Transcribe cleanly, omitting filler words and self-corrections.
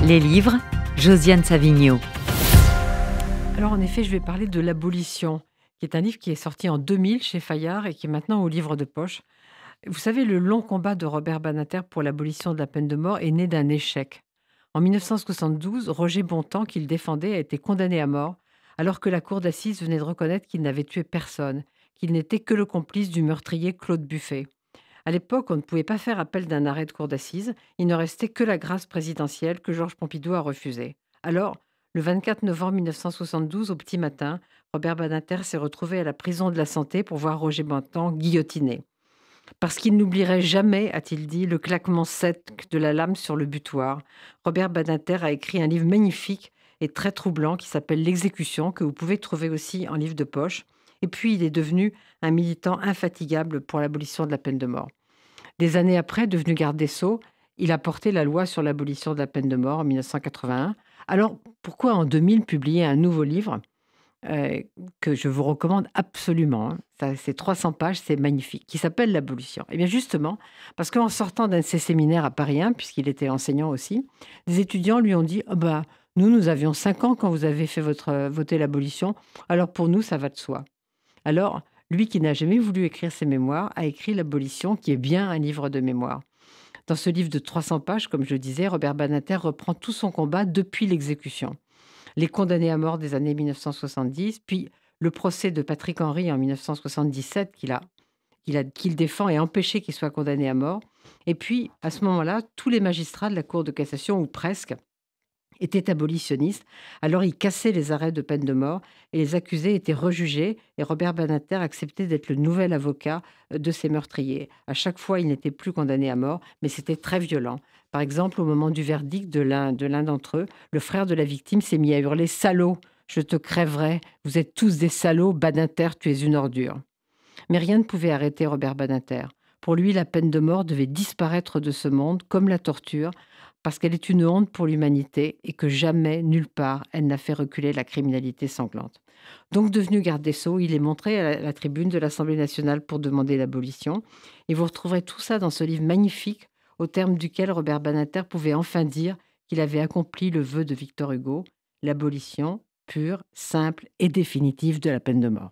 Les livres, Josiane Savigno. Alors en effet, je vais parler de «L'Abolition», qui est un livre qui est sorti en 2000 chez Fayard et qui est maintenant au livre de poche. Vous savez, le long combat de Robert Badinter pour l'abolition de la peine de mort est né d'un échec. En 1972, Roger Bontemps, qu'il défendait, a été condamné à mort, alors que la cour d'assises venait de reconnaître qu'il n'avait tué personne, qu'il n'était que le complice du meurtrier Claude Buffet. À l'époque, on ne pouvait pas faire appel d'un arrêt de cour d'assises. Il ne restait que la grâce présidentielle que Georges Pompidou a refusée. Alors, le 24 novembre 1972, au petit matin, Robert Badinter s'est retrouvé à la prison de la Santé pour voir Roger Bontemps guillotiné. Parce qu'il n'oublierait jamais, a-t-il dit, le claquement sec de la lame sur le butoir, Robert Badinter a écrit un livre magnifique et très troublant qui s'appelle «L'exécution», que vous pouvez trouver aussi en livre de poche. Et puis, il est devenu un militant infatigable pour l'abolition de la peine de mort. Des années après, devenu garde des Sceaux, il a porté la loi sur l'abolition de la peine de mort en 1981. Alors, pourquoi en 2000 publier un nouveau livre euh, que je vous recommande absolument, hein. C'est 300 pages, c'est magnifique, qui s'appelle «L'Abolition»? Eh bien justement, parce qu'en sortant d'un de ses séminaires à Paris 1, puisqu'il était enseignant aussi, des étudiants lui ont dit: «Ah bah, nous avions 5 ans quand vous avez fait voter l'abolition, alors pour nous, ça va de soi». Alors, lui qui n'a jamais voulu écrire ses mémoires, a écrit «L'Abolition», qui est bien un livre de mémoire. Dans ce livre de 300 pages, comme je disais, Robert Badinter reprend tout son combat depuis l'exécution. Les condamnés à mort des années 1970, puis le procès de Patrick Henry en 1977 qu'il défend et a empêché qu'il soit condamné à mort. Et puis, à ce moment-là, tous les magistrats de la Cour de cassation, ou presque, était abolitionniste. Alors il cassait les arrêts de peine de mort et les accusés étaient rejugés et Robert Badinter acceptait d'être le nouvel avocat de ces meurtriers. À chaque fois, il n'était plus condamné à mort, mais c'était très violent. Par exemple, au moment du verdict de l'un d'entre eux, le frère de la victime s'est mis à hurler: «Salaud, je te crèverai, vous êtes tous des salauds, Badinter, tu es une ordure». Mais rien ne pouvait arrêter Robert Badinter. Pour lui, la peine de mort devait disparaître de ce monde, comme la torture, parce qu'elle est une honte pour l'humanité et que jamais, nulle part, elle n'a fait reculer la criminalité sanglante. Donc, devenu garde des Sceaux, il est montré à la tribune de l'Assemblée nationale pour demander l'abolition. Et vous retrouverez tout ça dans ce livre magnifique, au terme duquel Robert Badinter pouvait enfin dire qu'il avait accompli le vœu de Victor Hugo, l'abolition pure, simple et définitive de la peine de mort.